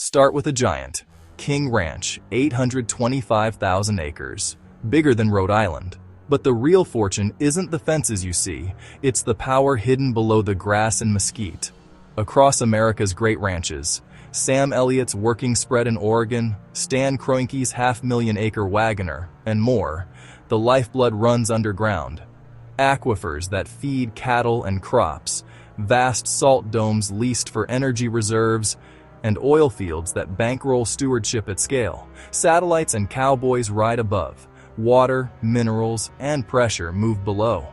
Start with a giant. King Ranch, 825,000 acres, bigger than Rhode Island. But the real fortune isn't the fences you see, it's the power hidden below the grass and mesquite. Across America's great ranches, Sam Elliott's working spread in Oregon, Stan Kroenke's half-million-acre Waggoner, and more, the lifeblood runs underground. Aquifers that feed cattle and crops, vast salt domes leased for energy reserves, and oil fields that bankroll stewardship at scale. Satellites and cowboys ride above. Water, minerals, and pressure move below.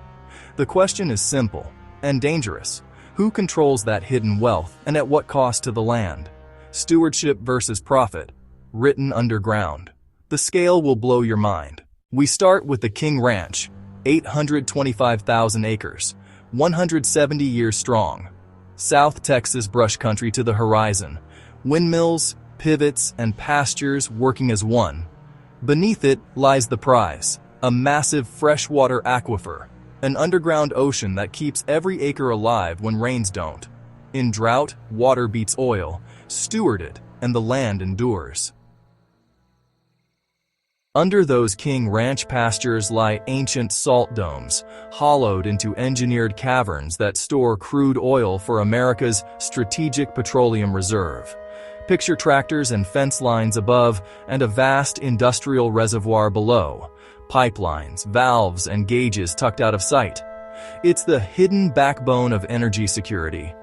The question is simple and dangerous. Who controls that hidden wealth, and at what cost to the land? Stewardship versus profit, written underground. The scale will blow your mind. We start with the King Ranch, 825,000 acres, 170 years strong. South Texas brush country to the horizon. Windmills, pivots, and pastures working as one. Beneath it lies the prize, a massive freshwater aquifer, an underground ocean that keeps every acre alive when rains don't. In drought, water beats oil, steward it, and the land endures. Under those King Ranch pastures lie ancient salt domes, hollowed into engineered caverns that store crude oil for America's strategic petroleum reserve. Picture tractors and fence lines above, and a vast industrial reservoir below. Pipelines, valves, and gauges tucked out of sight. It's the hidden backbone of energy security,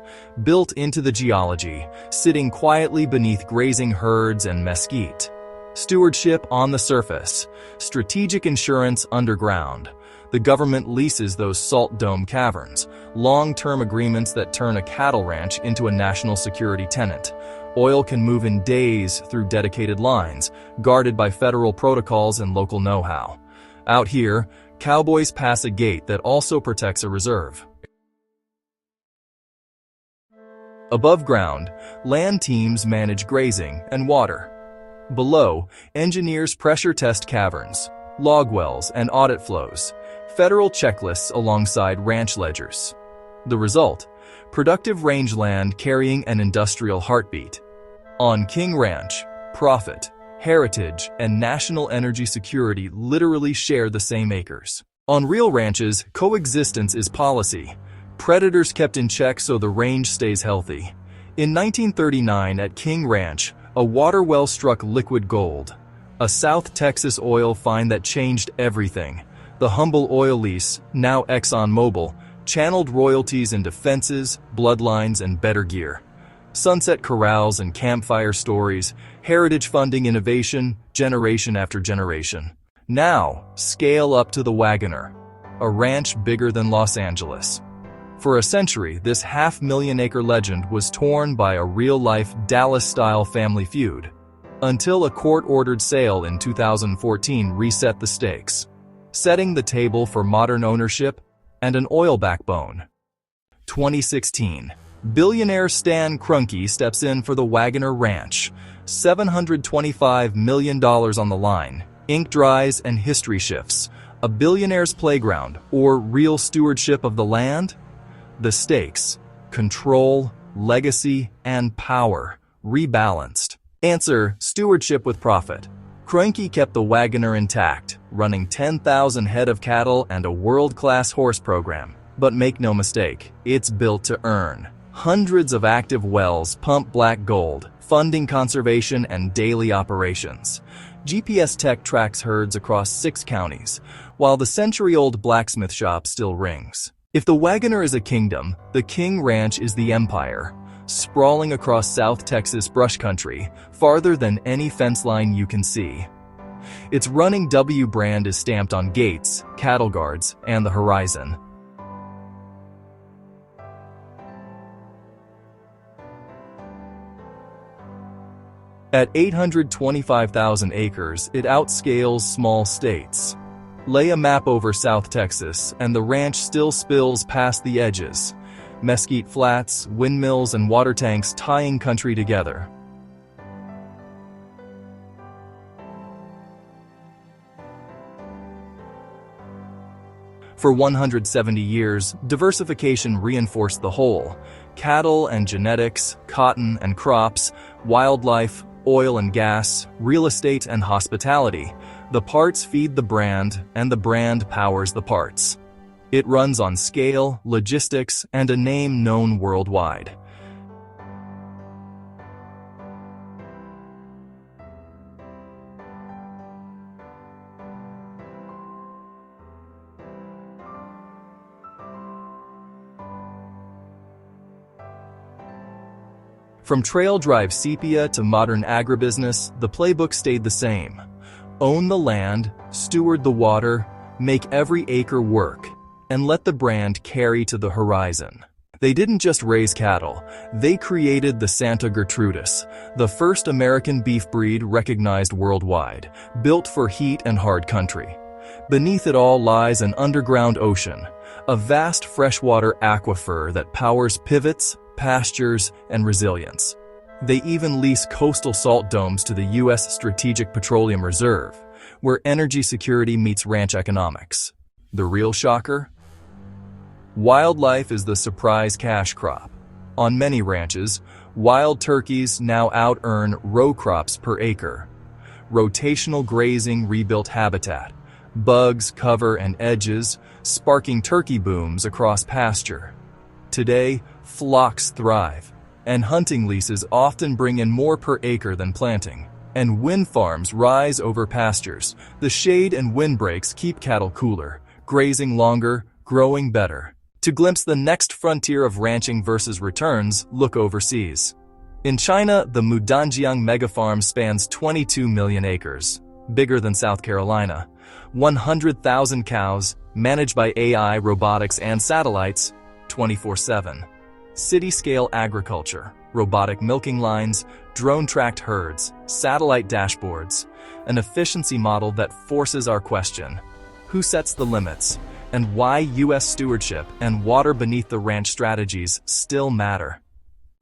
built into the geology, sitting quietly beneath grazing herds and mesquite. Stewardship on the surface, strategic insurance underground. The government leases those salt dome caverns, long-term agreements that turn a cattle ranch into a national security tenant. Oil can move in days through dedicated lines, guarded by federal protocols and local know-how. Out here, cowboys pass a gate that also protects a reserve. Above ground, land teams manage grazing and water. Below, engineers pressure test caverns, log wells, and audit flows. Federal checklists alongside ranch ledgers. The result? Productive rangeland carrying an industrial heartbeat. On King Ranch, profit, heritage, and national energy security literally share the same acres. On real ranches, coexistence is policy. Predators kept in check so the range stays healthy. In 1939 at King Ranch, a water well struck liquid gold. A South Texas oil find that changed everything. The humble oil lease, now ExxonMobil, channeled royalties into fences, bloodlines, and better gear. Sunset corrals and campfire stories, heritage funding innovation, generation after generation. Now, scale up to the Waggoner, a ranch bigger than Los Angeles. For a century, this half-million-acre legend was torn by a real-life Dallas-style family feud, until a court-ordered sale in 2014 reset the stakes, setting the table for modern ownership and an oil backbone. 2016. Billionaire Stan Kroenke steps in for the Waggoner Ranch. $725 million on the line. Ink dries and history shifts. A billionaire's playground, or real stewardship of the land? The stakes, control, legacy, and power, rebalanced. Answer: stewardship with profit. Kroenke kept the Waggoner intact, running 10,000 head of cattle and a world-class horse program. But make no mistake, it's built to earn. Hundreds of active wells pump black gold, funding conservation and daily operations. GPS tech tracks herds across 6 counties, while the century-old blacksmith shop still rings. If the Waggoner is a kingdom, the King Ranch is the empire, sprawling across South Texas brush country, farther than any fence line you can see. Its running W brand is stamped on gates, cattle guards, and the horizon. At 825,000 acres, it outscales small states. Lay a map over South Texas, and the ranch still spills past the edges. Mesquite flats, windmills, and water tanks tying country together. For 170 years, diversification reinforced the whole. Cattle and genetics, cotton and crops, wildlife, oil and gas, real estate and hospitality. The parts feed the brand, and the brand powers the parts. It runs on scale, logistics, and a name known worldwide. From trail drive sepia to modern agribusiness, the playbook stayed the same. Own the land, steward the water, make every acre work, and let the brand carry to the horizon. They didn't just raise cattle, they created the Santa Gertrudis, the first American beef breed recognized worldwide, built for heat and hard country. Beneath it all lies an underground ocean, a vast freshwater aquifer that powers pivots, pastures, and resilience. They even lease coastal salt domes to the U.S. Strategic Petroleum Reserve, where energy security meets ranch economics. The real shocker? Wildlife is the surprise cash crop. On many ranches, wild turkeys now out-earn row crops per acre. Rotational grazing rebuilt habitat, bugs, cover, and edges, sparking turkey booms across pasture. Today, flocks thrive, and hunting leases often bring in more per acre than planting. And wind farms rise over pastures. The shade and windbreaks keep cattle cooler, grazing longer, growing better. To glimpse the next frontier of ranching versus returns, look overseas. In China, the Mudanjiang megafarm spans 22 million acres, bigger than South Carolina. 100,000 cows, managed by AI, robotics, and satellites, 24/7. City-scale agriculture, robotic milking lines, drone-tracked herds, satellite dashboards, an efficiency model that forces our question: who sets the limits, and why U.S. stewardship and water beneath the ranch strategies still matter?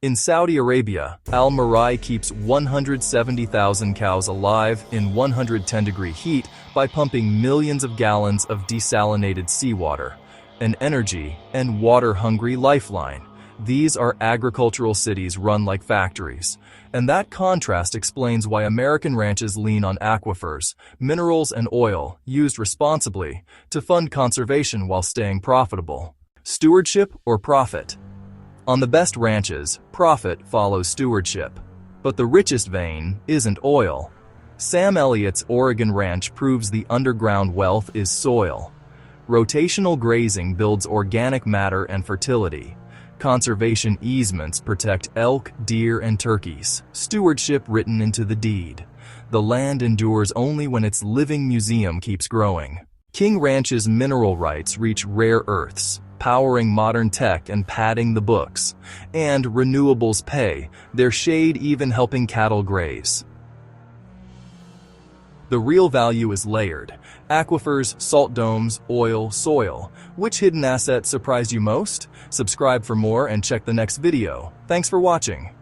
In Saudi Arabia, Al Marai keeps 170,000 cows alive in 110-degree heat by pumping millions of gallons of desalinated seawater, an energy and water-hungry lifeline. These are agricultural cities run like factories, and that contrast explains why American ranches lean on aquifers, minerals, and oil used responsibly to fund conservation while staying profitable. Stewardship or profit? On the best ranches, profit follows stewardship. But the richest vein isn't oil. Sam Elliott's Oregon ranch proves the underground wealth is soil. Rotational grazing builds organic matter and fertility. Conservation easements protect elk, deer, and turkeys. Stewardship written into the deed. The land endures only when its living museum keeps growing. King Ranch's mineral rights reach rare earths, powering modern tech and padding the books. And renewables pay, their shade even helping cattle graze. The real value is layered. Aquifers, salt domes, oil, soil. Which hidden asset surprised you most? Subscribe for more and check the next video. Thanks for watching.